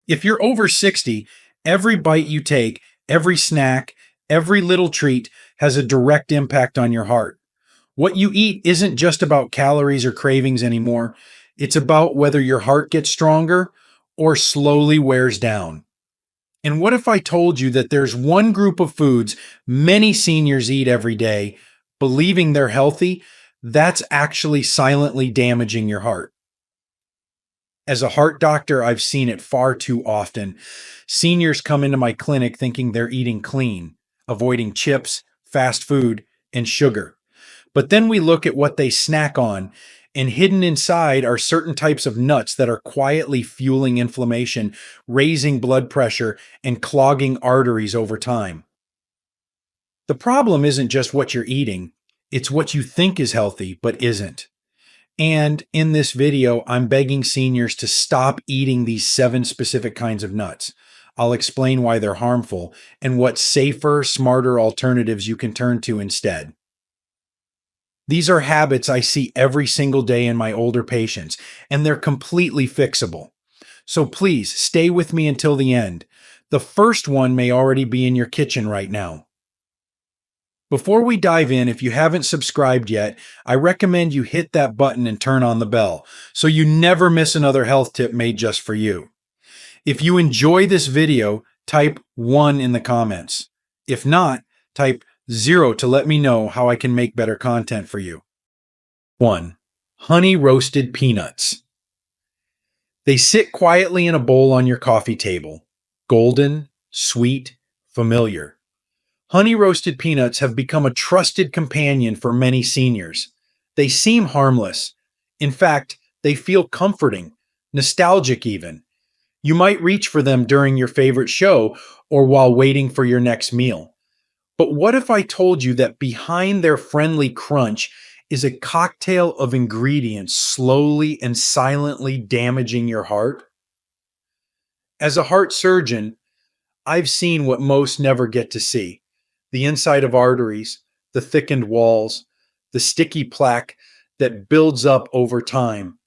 If you're over 60, every bite you take, every snack, every little treat has a direct impact on your heart. What you eat isn't just about calories or cravings anymore. It's about whether your heart gets stronger or slowly wears down. And what if I told you that there's one group of foods many seniors eat every day, believing they're healthy, that's actually silently damaging your heart? As a heart doctor, I've seen it far too often. Seniors come into my clinic thinking they're eating clean, avoiding chips, fast food, and sugar. But then we look at what they snack on, and hidden inside are certain types of nuts that are quietly fueling inflammation, raising blood pressure, and clogging arteries over time. The problem isn't just what you're eating, it's what you think is healthy but isn't. And in this video, I'm begging seniors to stop eating these 7 specific kinds of nuts. I'll explain why they're harmful and what safer, smarter alternatives you can turn to instead. These are habits I see every single day in my older patients, and they're completely fixable. So please stay with me until the end. The first one may already be in your kitchen right now. Before we dive in, if you haven't subscribed yet, I recommend you hit that button and turn on the bell so you never miss another health tip made just for you. If you enjoy this video, type 1 in the comments. If not, type 0 to let me know how I can make better content for you. 1. Honey roasted peanuts. They sit quietly in a bowl on your coffee table. Golden, sweet, familiar. Honey roasted peanuts have become a trusted companion for many seniors. They seem harmless. In fact, they feel comforting, nostalgic even. You might reach for them during your favorite show or while waiting for your next meal. But what if I told you that behind their friendly crunch is a cocktail of ingredients slowly and silently damaging your heart? As a heart surgeon, I've seen what most never get to see: the inside of arteries, the thickened walls, the sticky plaque that builds up over time.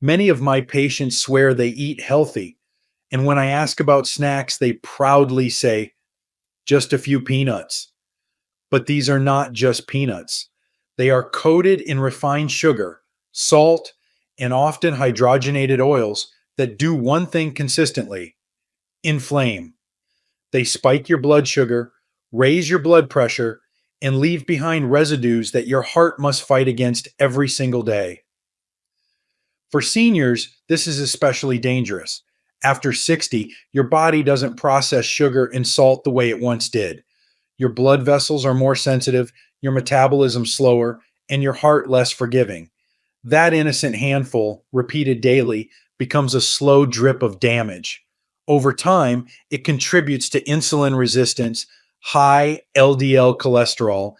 Many of my patients swear they eat healthy, and when I ask about snacks, they proudly say, just a few peanuts. But these are not just peanuts. They are coated in refined sugar, salt, and often hydrogenated oils that do one thing consistently: inflame. They spike your blood sugar, raise your blood pressure, and leave behind residues that your heart must fight against every single day. For seniors, this is especially dangerous. After 60, your body doesn't process sugar and salt the way it once did. Your blood vessels are more sensitive, your metabolism slower, and your heart less forgiving. That innocent handful, repeated daily, becomes a slow drip of damage. Over time, it contributes to insulin resistance, high LDL cholesterol,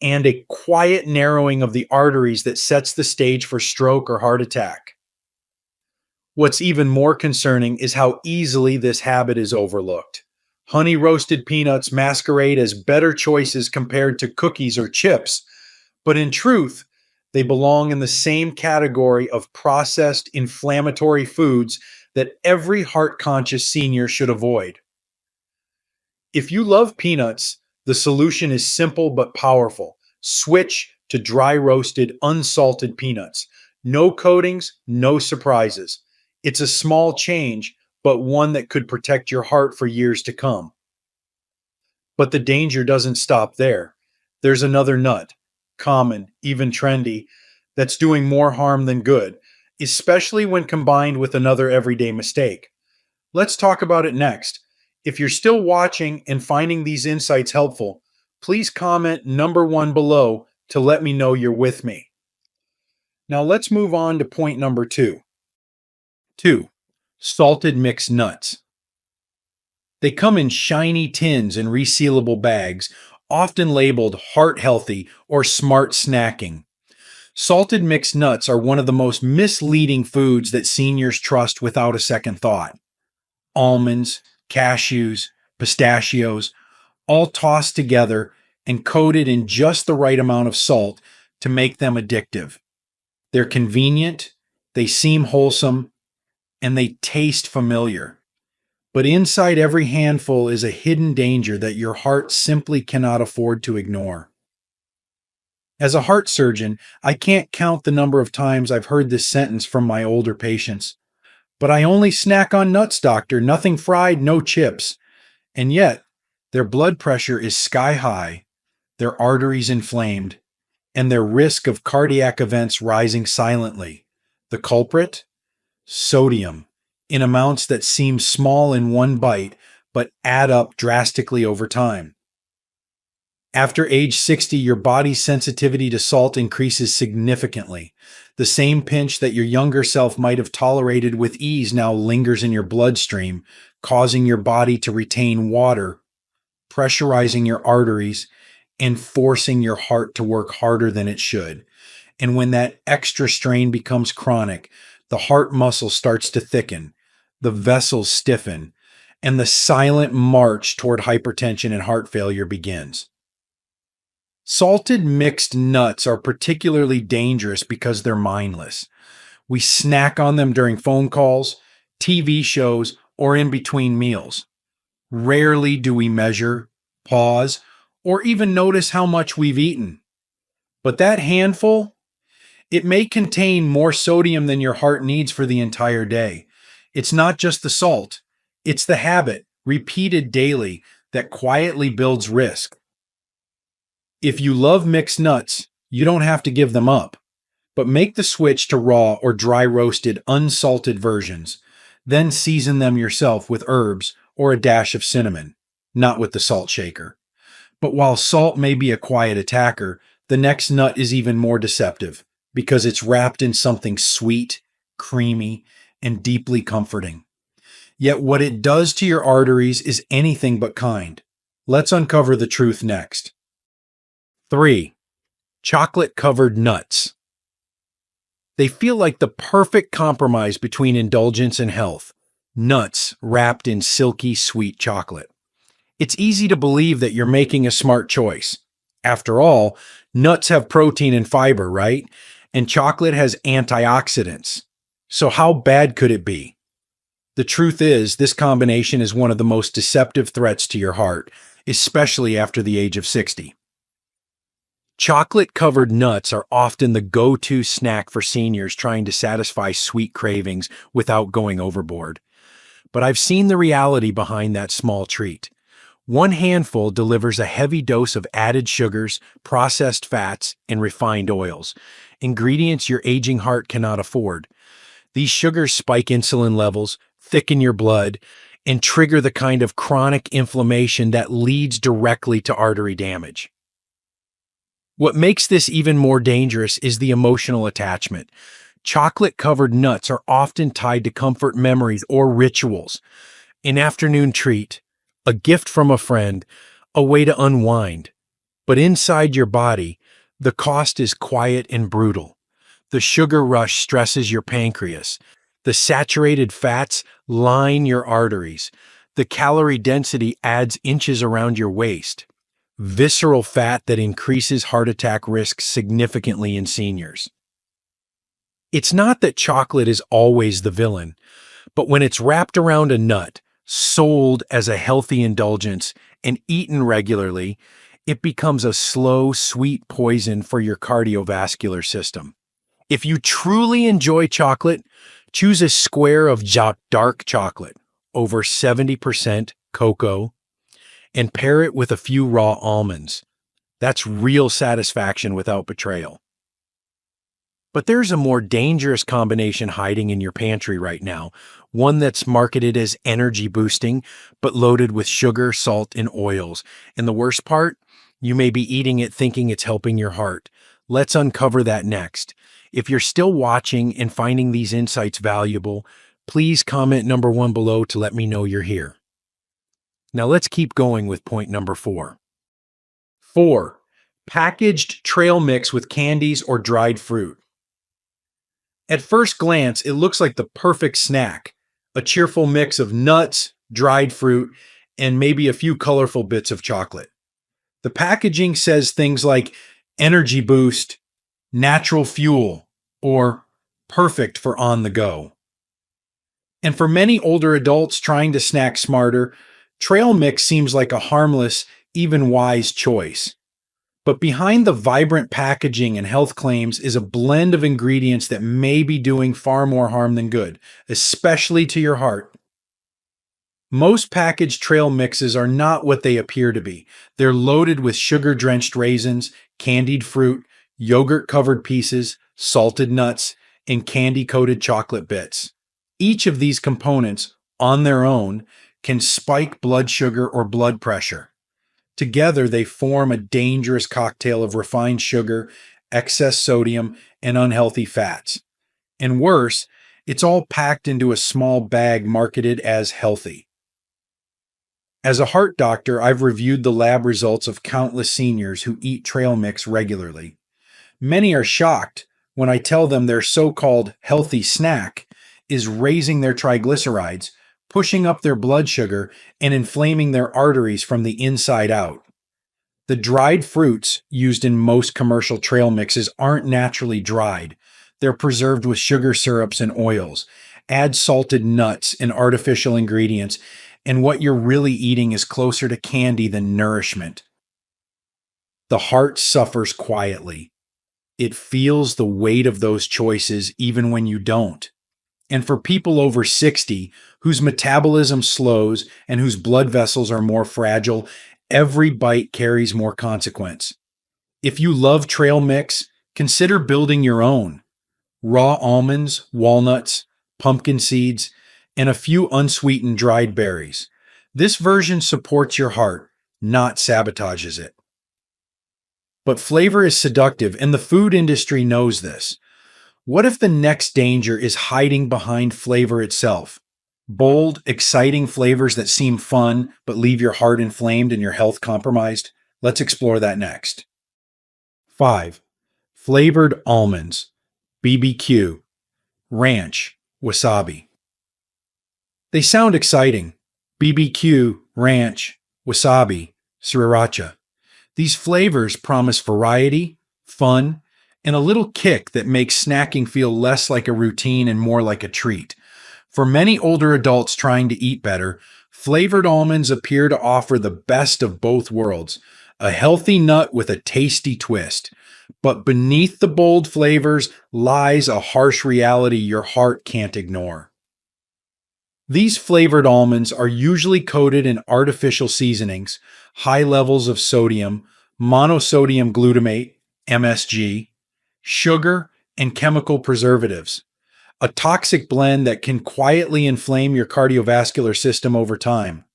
and a quiet narrowing of the arteries that sets the stage for stroke or heart attack. What's even more concerning is how easily this habit is overlooked. Honey roasted peanuts masquerade as better choices compared to cookies or chips, but in truth, they belong in the same category of processed inflammatory foods that every heart-conscious senior should avoid. If you love peanuts, the solution is simple but powerful. Switch to dry roasted, unsalted peanuts. No coatings, no surprises. It's a small change, but one that could protect your heart for years to come. But the danger doesn't stop there. There's another nut, common, even trendy, that's doing more harm than good, especially when combined with another everyday mistake. Let's talk about it next. If you're still watching and finding these insights helpful, please comment number 1 below to let me know you're with me. Now let's move on to point number 2. 2. Salted mixed nuts. They come in shiny tins and resealable bags, often labeled heart healthy or smart snacking. Salted mixed nuts are one of the most misleading foods that seniors trust without a second thought. Almonds, cashews, pistachios, all tossed together and coated in just the right amount of salt to make them addictive. They're convenient, they seem wholesome, and they taste familiar. But inside every handful is a hidden danger that your heart simply cannot afford to ignore. As a heart surgeon, I can't count the number of times I've heard this sentence from my older patients. But I only snack on nuts, doctor, nothing fried, no chips. And yet, their blood pressure is sky high, their arteries inflamed, and their risk of cardiac events rising silently. The culprit? Sodium, in amounts that seem small in one bite, but add up drastically over time. After age 60, your body's sensitivity to salt increases significantly. The same pinch that your younger self might have tolerated with ease now lingers in your bloodstream, causing your body to retain water, pressurizing your arteries, and forcing your heart to work harder than it should. And when that extra strain becomes chronic, the heart muscle starts to thicken, the vessels stiffen, and the silent march toward hypertension and heart failure begins. Salted mixed nuts are particularly dangerous because they're mindless. We snack on them during phone calls, TV shows, or in between meals. Rarely do we measure, pause, or even notice how much we've eaten. But that handful, it may contain more sodium than your heart needs for the entire day. It's not just the salt, it's the habit, repeated daily, that quietly builds risk. If you love mixed nuts, you don't have to give them up, but make the switch to raw or dry roasted unsalted versions. Then season them yourself with herbs or a dash of cinnamon, not with the salt shaker. But while salt may be a quiet attacker, the next nut is even more deceptive because it's wrapped in something sweet, creamy, and deeply comforting. Yet what it does to your arteries is anything but kind. Let's uncover the truth next. 3. Chocolate-covered nuts. They feel like the perfect compromise between indulgence and health. Nuts wrapped in silky, sweet chocolate. It's easy to believe that you're making a smart choice. After all, nuts have protein and fiber, right? And chocolate has antioxidants. So how bad could it be? The truth is, this combination is one of the most deceptive threats to your heart, especially after the age of 60. Chocolate-covered nuts are often the go-to snack for seniors trying to satisfy sweet cravings without going overboard. But I've seen the reality behind that small treat. One handful delivers a heavy dose of added sugars, processed fats, and refined oils, ingredients your aging heart cannot afford. These sugars spike insulin levels, thicken your blood, and trigger the kind of chronic inflammation that leads directly to artery damage. What makes this even more dangerous is the emotional attachment. Chocolate-covered nuts are often tied to comfort memories or rituals. An afternoon treat, a gift from a friend, a way to unwind. But inside your body, the cost is quiet and brutal. The sugar rush stresses your pancreas. The saturated fats line your arteries. The calorie density adds inches around your waist. Visceral fat that increases heart attack risk significantly in seniors. It's not that chocolate is always the villain, but when it's wrapped around a nut, sold as a healthy indulgence, and eaten regularly, it becomes a slow, sweet poison for your cardiovascular system. If you truly enjoy chocolate, choose a square of dark chocolate, over 70% cocoa, and pair it with a few raw almonds. That's real satisfaction without betrayal. But there's a more dangerous combination hiding in your pantry right now, one that's marketed as energy boosting, but loaded with sugar, salt, and oils. And the worst part? You may be eating it thinking it's helping your heart. Let's uncover that next. If you're still watching and finding these insights valuable, please comment number 1 below to let me know you're here. Now let's keep going with point number 4. 4. Packaged trail mix with candies or dried fruit. At first glance, it looks like the perfect snack, a cheerful mix of nuts, dried fruit, and maybe a few colorful bits of chocolate. The packaging says things like energy boost, natural fuel, or perfect for on the go. And for many older adults trying to snack smarter, trail mix seems like a harmless, even wise choice. But behind the vibrant packaging and health claims is a blend of ingredients that may be doing far more harm than good, especially to your heart. Most packaged trail mixes are not what they appear to be. They're loaded with sugar-drenched raisins, candied fruit, yogurt-covered pieces, salted nuts, and candy-coated chocolate bits. Each of these components, on their own, can spike blood sugar or blood pressure. Together, they form a dangerous cocktail of refined sugar, excess sodium, and unhealthy fats. And worse, it's all packed into a small bag marketed as healthy. As a heart doctor, I've reviewed the lab results of countless seniors who eat trail mix regularly. Many are shocked when I tell them their so-called healthy snack is raising their triglycerides, pushing up their blood sugar, and inflaming their arteries from the inside out. The dried fruits used in most commercial trail mixes aren't naturally dried. They're preserved with sugar syrups and oils. Add salted nuts and artificial ingredients, and what you're really eating is closer to candy than nourishment. The heart suffers quietly. It feels the weight of those choices even when you don't. And for people over 60 whose metabolism slows and whose blood vessels are more fragile, every bite carries more consequence. If you love trail mix, consider building your own. Raw almonds, walnuts, pumpkin seeds, and a few unsweetened dried berries. This version supports your heart, not sabotages it. But flavor is seductive, and the food industry knows this. What if the next danger is hiding behind flavor itself? Bold, exciting flavors that seem fun but leave your heart inflamed and your health compromised? Let's explore that next. 5. Flavored almonds, BBQ, ranch, wasabi. They sound exciting. BBQ, ranch, wasabi, sriracha. These flavors promise variety, fun, and a little kick that makes snacking feel less like a routine and more like a treat. For many older adults trying to eat better, flavored almonds appear to offer the best of both worlds, a healthy nut with a tasty twist. But beneath the bold flavors lies a harsh reality your heart can't ignore. These flavored almonds are usually coated in artificial seasonings, high levels of sodium, monosodium glutamate, MSG, sugar, and chemical preservatives, a toxic blend that can quietly inflame your cardiovascular system over time.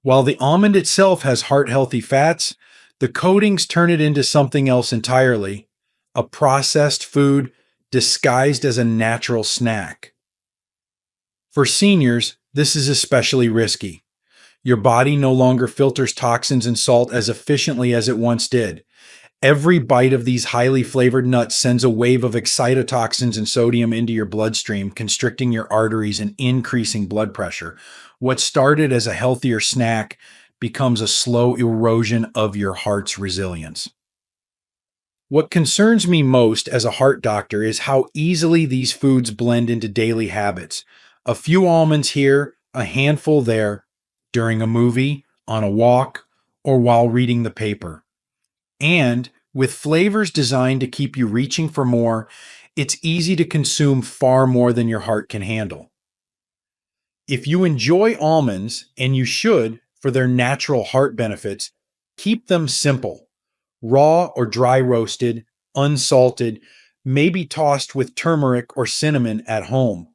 While the almond itself has heart-healthy fats, the coatings turn it into something else entirely, a processed food disguised as a natural snack. For seniors, this is especially risky. Your body no longer filters toxins and salt as efficiently as it once did. Every bite of these highly flavored nuts sends a wave of excitotoxins and sodium into your bloodstream, constricting your arteries and increasing blood pressure. What started as a healthier snack becomes a slow erosion of your heart's resilience. What concerns me most as a heart doctor is how easily these foods blend into daily habits. A few almonds here, a handful there, during a movie, on a walk, or while reading the paper. And with flavors designed to keep you reaching for more, it's easy to consume far more than your heart can handle. If you enjoy almonds, and you should for their natural heart benefits, keep them simple. Raw or dry roasted, unsalted, maybe tossed with turmeric or cinnamon at home.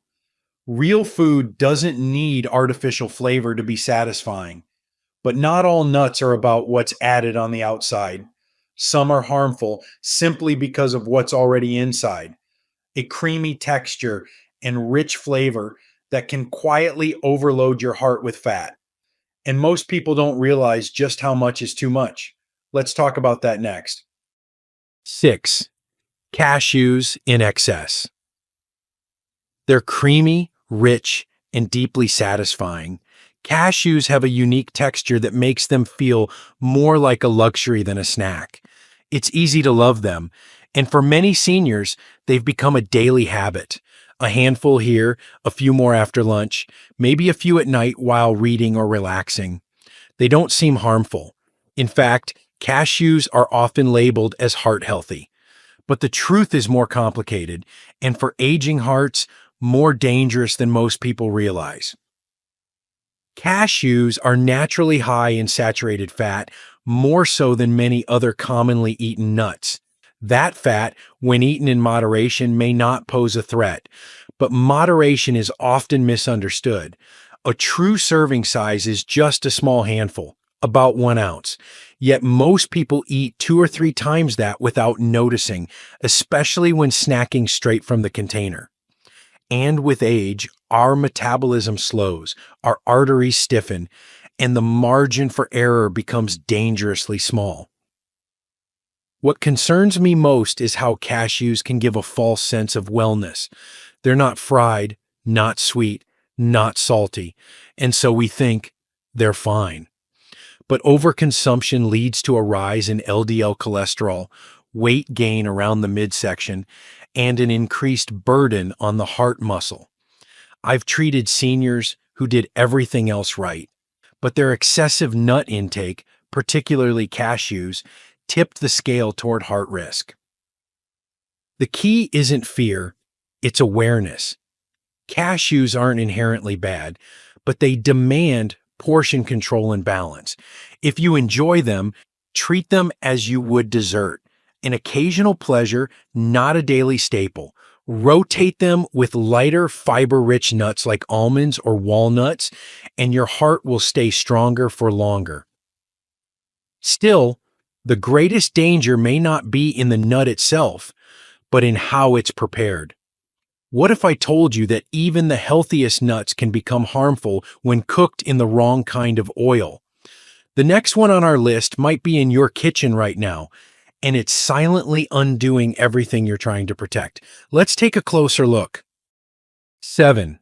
Real food doesn't need artificial flavor to be satisfying. But not all nuts are about what's added on the outside. Some are harmful simply because of what's already inside. A creamy texture and rich flavor that can quietly overload your heart with fat. And most people don't realize just how much is too much. Let's talk about that next. 6. Cashews in excess. They're creamy, rich, and deeply satisfying. Cashews have a unique texture that makes them feel more like a luxury than a snack. It's easy to love them, and for many seniors, they've become a daily habit, A handful here, a few more after lunch, maybe a few at night while reading or relaxing. They don't seem harmful. In fact, cashews are often labeled as heart healthy. But the truth is more complicated, and for aging hearts, more dangerous than most people realize. Cashews are naturally high in saturated fat, more so than many other commonly eaten nuts. That fat, when eaten in moderation, may not pose a threat, but moderation is often misunderstood. A true serving size is just a small handful, about 1 ounce. Yet most people eat 2 or 3 times that without noticing, especially when snacking straight from the container. And with age, our metabolism slows, our arteries stiffen, and the margin for error becomes dangerously small. What concerns me most is how cashews can give a false sense of wellness. They're not fried, not sweet, not salty, and so we think they're fine. But overconsumption leads to a rise in LDL cholesterol, weight gain around the midsection, and an increased burden on the heart muscle. I've treated seniors who did everything else right, but their excessive nut intake, particularly cashews, tipped the scale toward heart risk. The key isn't fear, it's awareness. Cashews aren't inherently bad, but they demand portion control and balance. If you enjoy them, treat them as you would dessert. An occasional pleasure, not a daily staple. Rotate them with lighter, fiber-rich nuts like almonds or walnuts, and your heart will stay stronger for longer. Still, the greatest danger may not be in the nut itself, but in how it's prepared. What if I told you that even the healthiest nuts can become harmful when cooked in the wrong kind of oil? The next one on our list might be in your kitchen right now, and it's silently undoing everything you're trying to protect. Let's take a closer look. 7.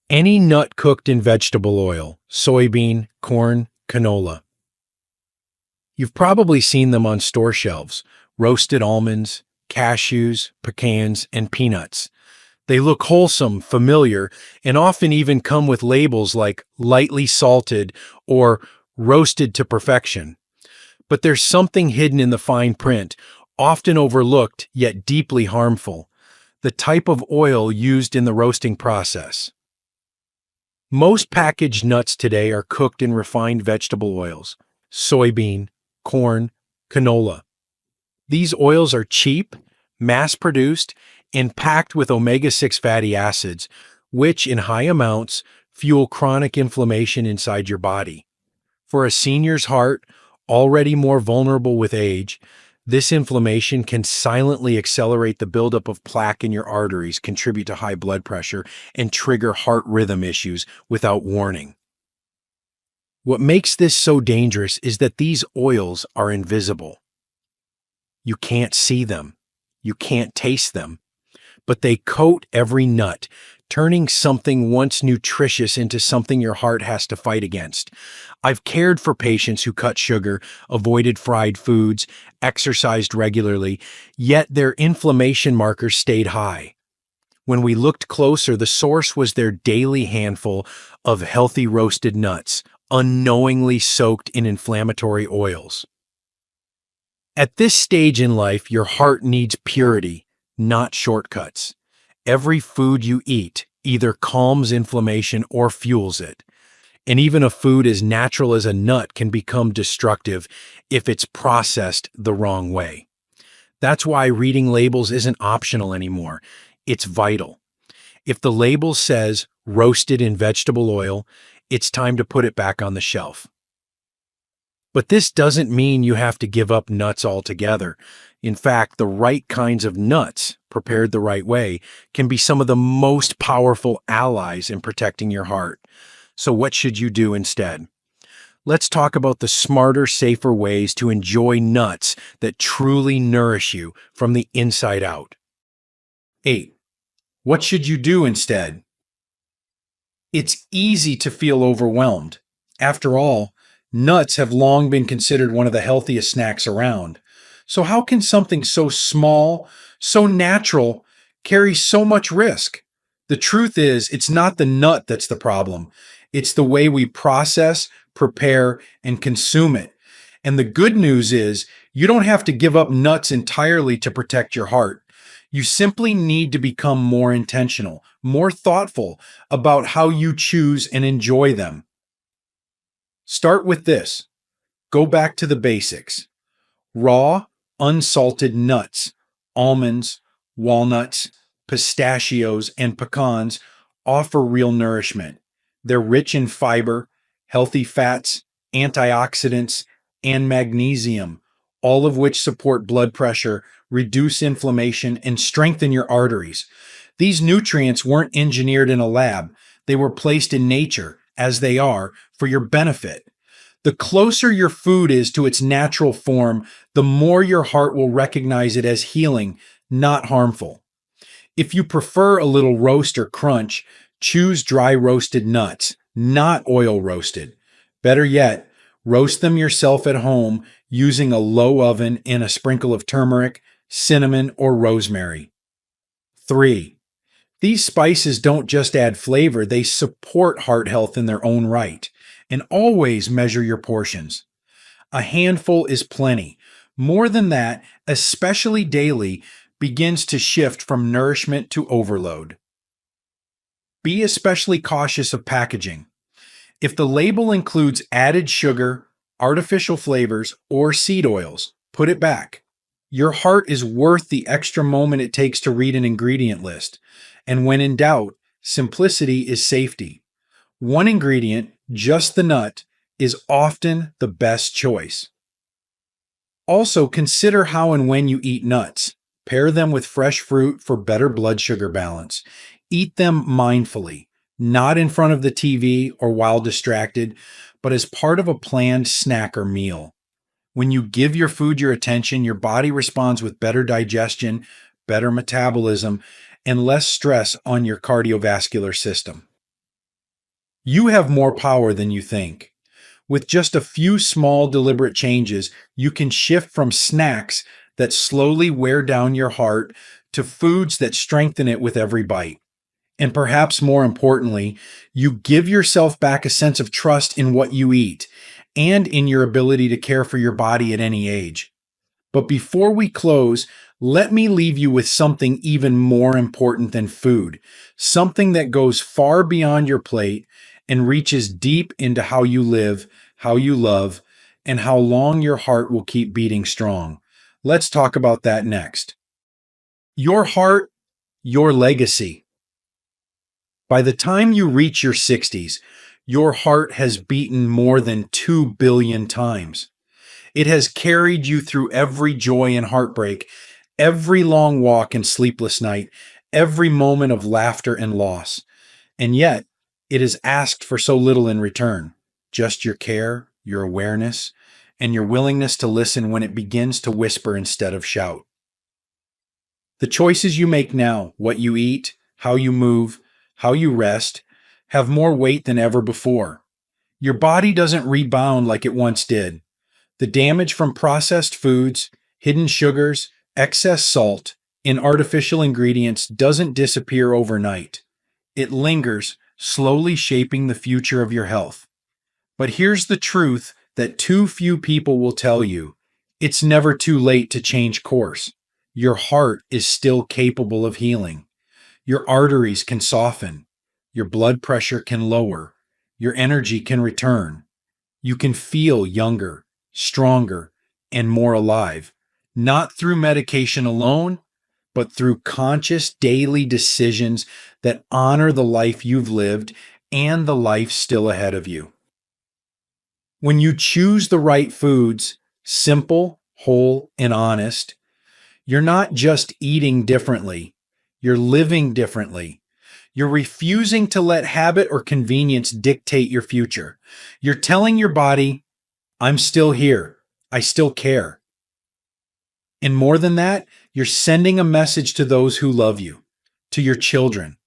Any nut cooked in vegetable oil, soybean, corn, canola. You've probably seen them on store shelves: roasted almonds, cashews, pecans, and peanuts. They look wholesome, familiar, and often even come with labels like lightly salted or roasted to perfection. But there's something hidden in the fine print, often overlooked yet deeply harmful: the type of oil used in the roasting process. Most packaged nuts today are cooked in refined vegetable oils: soybean, corn, canola. These oils are cheap, mass-produced, and packed with omega-6 fatty acids, which in high amounts fuel chronic inflammation inside your body. For a senior's heart, already more vulnerable with age, this inflammation can silently accelerate the buildup of plaque in your arteries, contribute to high blood pressure, and trigger heart rhythm issues without warning. What makes this so dangerous is that these oils are invisible. You can't see them, you can't taste them, but they coat every nut, turning something once nutritious into something your heart has to fight against. I've cared for patients who cut sugar, avoided fried foods, exercised regularly, yet their inflammation markers stayed high. When we looked closer, the source was their daily handful of healthy roasted nuts, unknowingly soaked in inflammatory oils. At this stage in life, your heart needs purity, not shortcuts. Every food you eat either calms inflammation or fuels it. And even a food as natural as a nut can become destructive if it's processed the wrong way. That's why reading labels isn't optional anymore. It's vital. If the label says roasted in vegetable oil, it's time to put it back on the shelf. But this doesn't mean you have to give up nuts altogether. In fact, the right kinds of nuts, prepared the right way, can be some of the most powerful allies in protecting your heart. So what should you do instead? Let's talk about the smarter, safer ways to enjoy nuts that truly nourish you from the inside out. 8. What should you do instead? It's easy to feel overwhelmed. After all, nuts have long been considered one of the healthiest snacks around. So how can something so small, so natural, carry so much risk? The truth is, it's not the nut that's the problem. It's the way we process, prepare, and consume it. And the good news is, you don't have to give up nuts entirely to protect your heart. You simply need to become more intentional, more thoughtful about how you choose and enjoy them. Start with this. Go back to the basics. Raw, unsalted nuts, almonds, walnuts, pistachios, and pecans offer real nourishment. They're rich in fiber, healthy fats, antioxidants, and magnesium, all of which support blood pressure, reduce inflammation, and strengthen your arteries. These nutrients weren't engineered in a lab, they were placed in nature, as they are, for your benefit. The closer your food is to its natural form, the more your heart will recognize it as healing, not harmful. If you prefer a little roast or crunch, choose dry roasted nuts, not oil roasted. Better yet, roast them yourself at home using a low oven and a sprinkle of turmeric, cinnamon, or rosemary. 3. These spices don't just add flavor, they support heart health in their own right. And always measure your portions. A handful is plenty. More than that, especially daily, begins to shift from nourishment to overload. Be especially cautious of packaging. If the label includes added sugar, artificial flavors, or seed oils, put it back. Your heart is worth the extra moment it takes to read an ingredient list. And when in doubt, simplicity is safety. One ingredient, just the nut, is often the best choice. Also, consider how and when you eat nuts. Pair them with fresh fruit for better blood sugar balance. Eat them mindfully, not in front of the TV or while distracted, but as part of a planned snack or meal. When you give your food your attention, your body responds with better digestion, better metabolism, and less stress on your cardiovascular system. You have more power than you think. With just a few small, deliberate changes, you can shift from snacks that slowly wear down your heart to foods that strengthen it with every bite. And perhaps more importantly, you give yourself back a sense of trust in what you eat and in your ability to care for your body at any age. But before we close, let me leave you with something even more important than food, something that goes far beyond your plate and reaches deep into how you live, how you love, and how long your heart will keep beating strong. Let's talk about that next. Your heart, your legacy. By the time you reach your 60s, your heart has beaten more than 2 billion times. It has carried you through every joy and heartbreak, every long walk and sleepless night, every moment of laughter and loss. And yet, it has asked for so little in return, just your care, your awareness, and your willingness to listen when it begins to whisper instead of shout. The choices you make now, what you eat, how you move, how you rest, have more weight than ever before. Your body doesn't rebound like it once did. The damage from processed foods, hidden sugars, excess salt, and artificial ingredients doesn't disappear overnight. It lingers, slowly shaping the future of your health. But here's the truth that too few people will tell you. It's never too late to change course. Your heart is still capable of healing. Your arteries can soften. Your blood pressure can lower. Your energy can return. You can feel younger, stronger, and more alive, not through medication alone, but through conscious daily decisions that honor the life you've lived and the life still ahead of you. When you choose the right foods, simple, whole, and honest, you're not just eating differently, you're living differently. You're refusing to let habit or convenience dictate your future. You're telling your body, I'm still here. I still care. And more than that, you're sending a message to those who love you, to your children,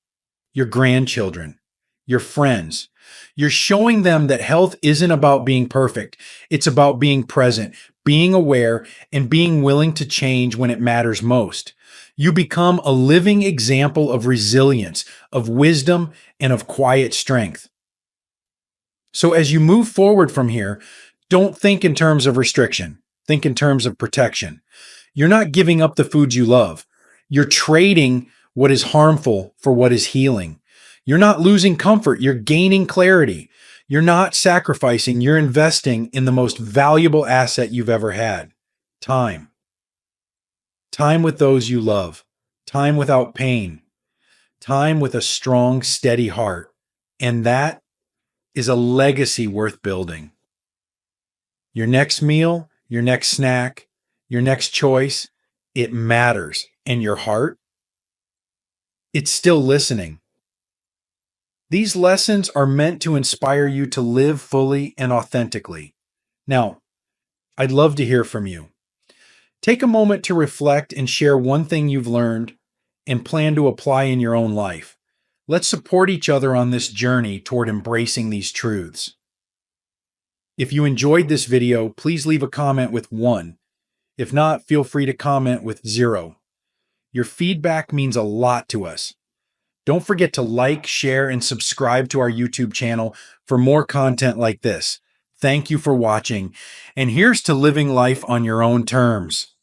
your grandchildren, your friends. You're showing them that health isn't about being perfect. It's about being present, being aware, and being willing to change when it matters most. You become a living example of resilience, of wisdom, and of quiet strength. So as you move forward from here, don't think in terms of restriction. Think in terms of protection. You're not giving up the foods you love. You're trading what is harmful for what is healing. You're not losing comfort. You're gaining clarity. You're not sacrificing. You're investing in the most valuable asset you've ever had: time. Time with those you love. Time without pain. Time with a strong, steady heart. And that is a legacy worth building. Your next meal, your next snack, your next choice, it matters. And your heart, it's still listening. These lessons are meant to inspire you to live fully and authentically. Now, I'd love to hear from you. Take a moment to reflect and share one thing you've learned and plan to apply in your own life. Let's support each other on this journey toward embracing these truths. If you enjoyed this video, please leave a comment with 1. If not, feel free to comment with 0. Your feedback means a lot to us. Don't forget to like, share, and subscribe to our YouTube channel for more content like this. Thank you for watching, and here's to living life on your own terms.